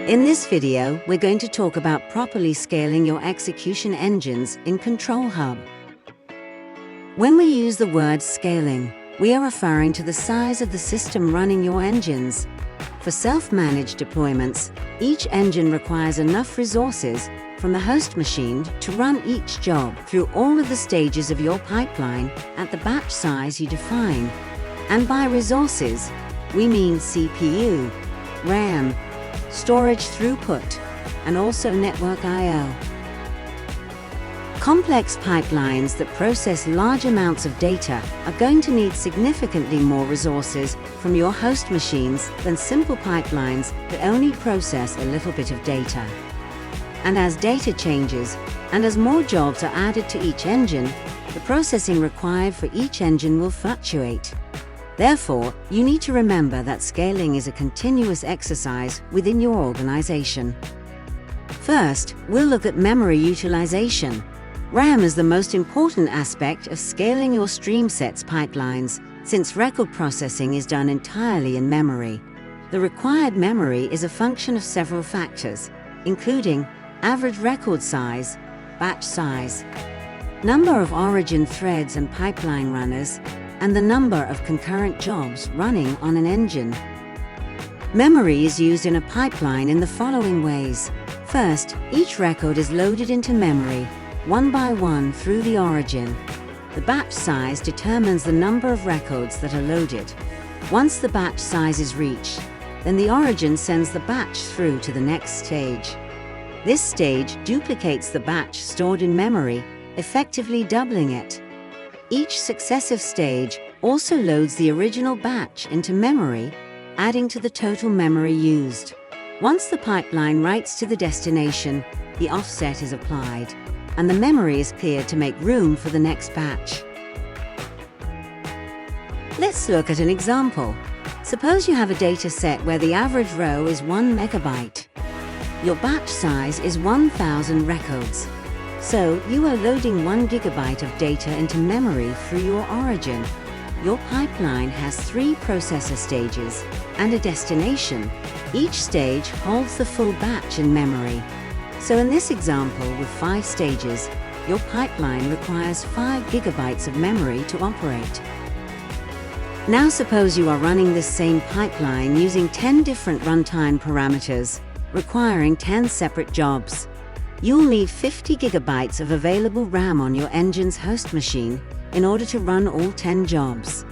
In this video, we're going to talk about properly scaling your execution engines in Control Hub. When we use the word scaling, we are referring to the size of the system running your engines. For self-managed deployments, each engine requires enough resources from the host machine to run each job through all of the stages of your pipeline at the batch size you define. And by resources, we mean CPU, RAM, storage throughput, and also network I/O. Complex pipelines that process large amounts of data are going to need significantly more resources from your host machines than simple pipelines that only process a little bit of data. And as data changes, and as more jobs are added to each engine, the processing required for each engine will fluctuate. Therefore, you need to remember that scaling is a continuous exercise within your organization. First, we'll look at memory utilization. RAM is the most important aspect of scaling your StreamSets pipelines, since record processing is done entirely in memory. The required memory is a function of several factors, including average record size, batch size, number of origin threads and pipeline runners, and the number of concurrent jobs running on an engine. Memory is used in a pipeline in the following ways. First, each record is loaded into memory, one by one through the origin. The batch size determines the number of records that are loaded. Once the batch size is reached, then the origin sends the batch through to the next stage. This stage duplicates the batch stored in memory, effectively doubling it. Each successive stage also loads the original batch into memory, adding to the total memory used. Once the pipeline writes to the destination, the offset is applied, and the memory is cleared to make room for the next batch. Let's look at an example. Suppose you have a data set where the average row is 1 megabyte. Your batch size is 1,000 records. So, you are loading 1 gigabyte of data into memory through your origin. Your pipeline has 3 processor stages and a destination. Each stage holds the full batch in memory. So in this example with 5 stages, your pipeline requires 5 gigabytes of memory to operate. Now suppose you are running this same pipeline using 10 different runtime parameters, requiring 10 separate jobs. You'll need 50 gigabytes of available RAM on your engine's host machine in order to run all 10 jobs.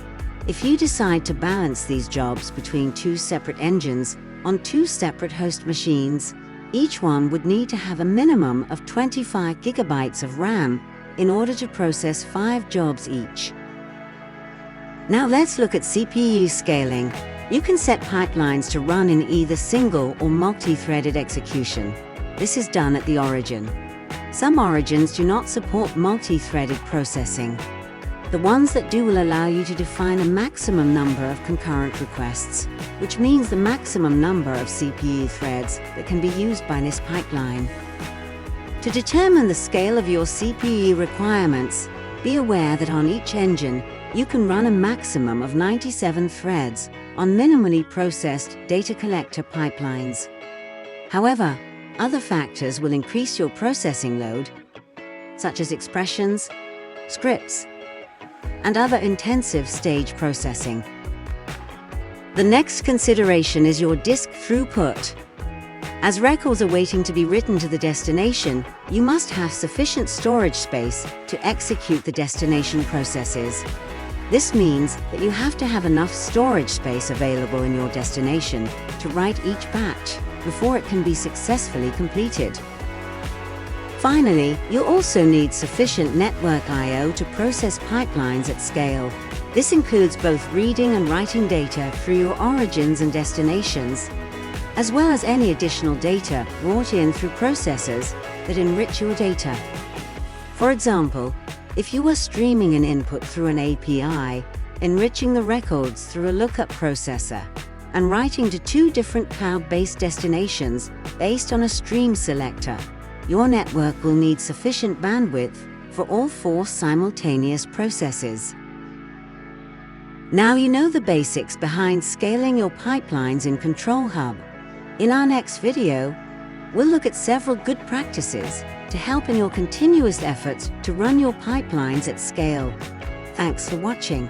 If you decide to balance these jobs between 2 separate engines on 2 separate host machines, each one would need to have a minimum of 25 gigabytes of RAM in order to process 5 jobs each. Now let's look at CPU scaling. You can set pipelines to run in either single or multi-threaded execution. This is done at the origin. Some origins do not support multi-threaded processing. The ones that do will allow you to define a maximum number of concurrent requests, which means the maximum number of CPU threads that can be used by this pipeline. To determine the scale of your CPU requirements, be aware that on each engine, you can run a maximum of 97 threads on minimally processed data collector pipelines. However, other factors will increase your processing load, such as expressions, scripts, and other intensive stage processing. The next consideration is your disk throughput. As records are waiting to be written to the destination, you must have sufficient storage space to execute the destination processes. This means that you have to have enough storage space available in your destination to write each batch before it can be successfully completed. Finally, you also need sufficient network I/O to process pipelines at scale. This includes both reading and writing data through your origins and destinations, as well as any additional data brought in through processors that enrich your data. For example, if you were streaming an input through an API, enriching the records through a lookup processor, and writing to 2 different cloud-based destinations based on a stream selector, your network will need sufficient bandwidth for all 4 simultaneous processes. Now you know the basics behind scaling your pipelines in Control Hub. In our next video, we'll look at several good practices to help in your continuous efforts to run your pipelines at scale. Thanks for watching.